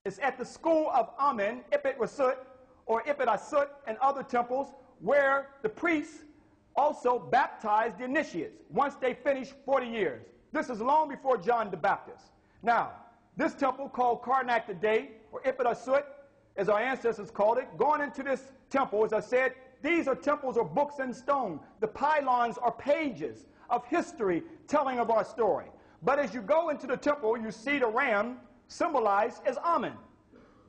It's at the school of Amen, Ipit Wasut, or Ipit Asut, and other temples where the priests also baptized the initiates once they finished 40 years. This is long before John the Baptist. Now, this temple called Karnak today, or Ipit Asut, as our ancestors called it, going into this temple, as I said, these are temples or books in stone. The pylons are pages of history telling of our story. But as you go into the temple, you see the ram symbolized as Amen.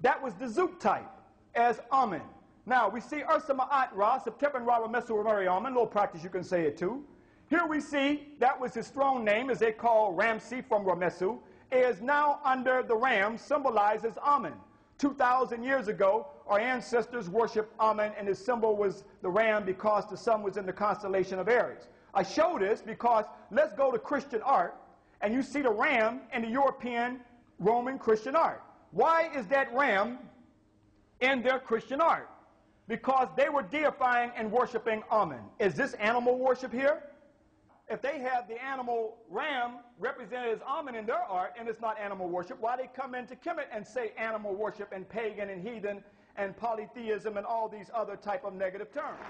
That was the Zoot type as Amen. Now, we see Ursa Ma'at Ra, September Ra Ramesu Mary Amen, a little practice you can say it too. Here we see that was his throne name, as they call Ramsey from Ramesu, is now under the ram, symbolized as Amen. 2,000 years ago, our ancestors worshiped Amen, and his symbol was the ram because the sun was in the constellation of Aries. I show this because let's go to Christian art, and you see the ram in the European Roman Christian art. Why is that ram in their Christian art? Because they were deifying and worshiping Amen. Is this animal worship here? If they have the animal ram represented as Amen in their art, and it's not animal worship, why they come into Kemit and say animal worship and pagan and heathen and polytheism and all these other type of negative terms?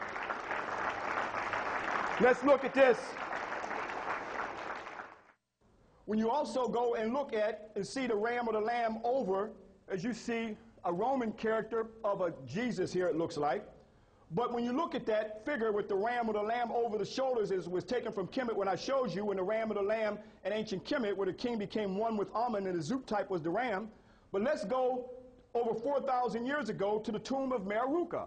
Let's look at this. When you also go and look at and see the ram or the lamb over, as you see a Roman character of a Jesus here, it looks like. But when you look at that figure with the ram or the lamb over the shoulders, it was taken from Kemit when I showed you when the ram or the lamb in ancient Kemit, where the king became one with Amen and the Zoot type was the ram. But let's go over 4,000 years ago to the tomb of Meroruka.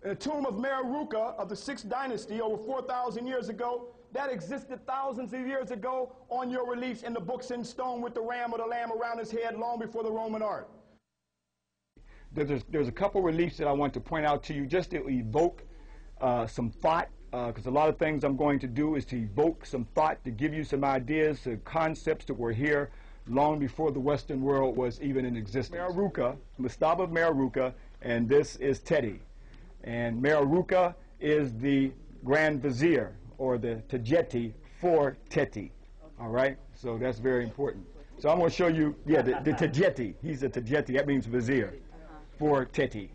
In the tomb of Meroruka of the 6th dynasty over 4,000 years ago, that existed thousands of years ago on your reliefs in the books in stone with the ram or the lamb around his head long before the Roman art. There's a couple reliefs that I want to point out to you just to evoke some thought, because a lot of things I'm going to do is to evoke some thought, to give you some ideas, concepts that were here long before the Western world was even in existence. Meroruka, Mastaba of Meroruka, and this is Teti. And Meroruka is the Grand Vizier, or the Tajeti for Teti. All right? So that's very important. So I'm going to show you, yeah, the Tajeti. He's a Tajeti. That means Vizier for Teti.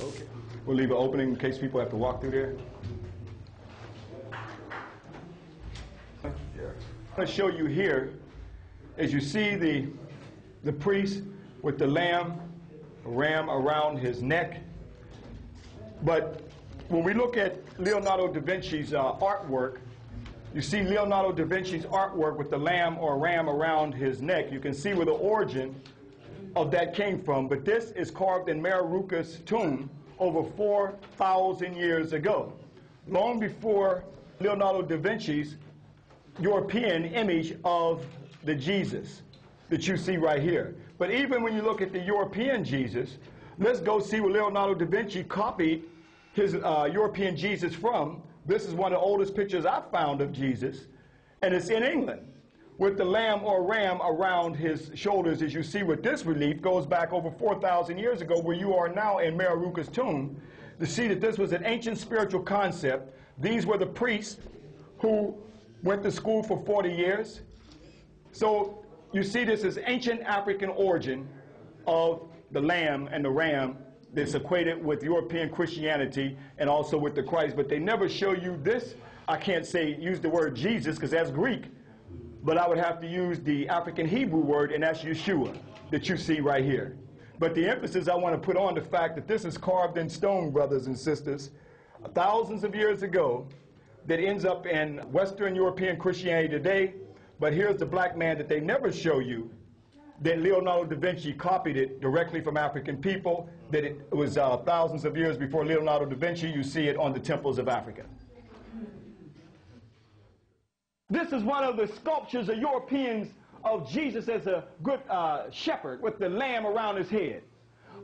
Okay. We'll leave an opening in case people have to walk through there. I'm going to show you here, as you see the priest with the ram around his neck. But when we look at Leonardo da Vinci's artwork, you see Leonardo da Vinci's artwork with the lamb or ram around his neck. You can see where the origin of that came from. But this is carved in Meroruka's tomb over 4,000 years ago, long before Leonardo da Vinci's European image of the Jesus that you see right here. But even when you look at the European Jesus, let's go see where Leonardo da Vinci copied his European Jesus from. This is one of the oldest pictures I've found of Jesus, and it's in England, with the lamb or ram around his shoulders. As you see with this relief, goes back over 4,000 years ago, where you are now in Meroruka's tomb, to see that this was an ancient spiritual concept. These were the priests who went to school for 40 years. So you see this as ancient African origin of the lamb and the ram that's equated with European Christianity and also with the Christ. But they never show you this. I can't say use the word Jesus because that's Greek, but I would have to use the African Hebrew word, and that's Yeshua that you see right here. But the emphasis I want to put on the fact that this is carved in stone, brothers and sisters, thousands of years ago, that ends up in Western European Christianity today. But here's the black man that they never show you, that Leonardo da Vinci copied it directly from African people, that it was thousands of years before Leonardo da Vinci. You see it on the temples of Africa. This is one of the sculptures of Europeans of Jesus as a good shepherd with the lamb around his head.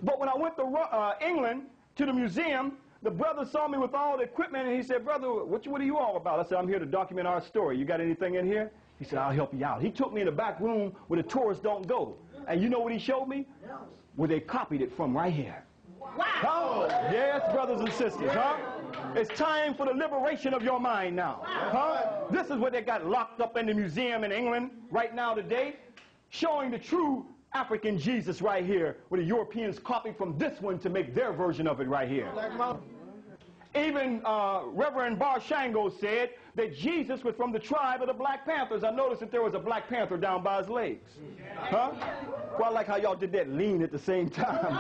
But when I went to England to the museum, the brother saw me with all the equipment, and he said, "Brother, what are you all about?" I said, "I'm here to document our story. You got anything in here?" He said, "I'll help you out." He took me in the back room where the tourists don't go. And you know what he showed me? Where they copied it from right here. Wow. Oh, yes, brothers and sisters, huh? It's time for the liberation of your mind now. Huh? This is what they got locked up in the museum in England right now today. showing the true African Jesus right here, where the Europeans copied from this one to make their version of it right here. Even Reverend Bar Shango said that Jesus was from the tribe of the Black Panthers. I noticed that there was a Black Panther down by his legs. Huh? Well, I like how y'all did that lean at the same time.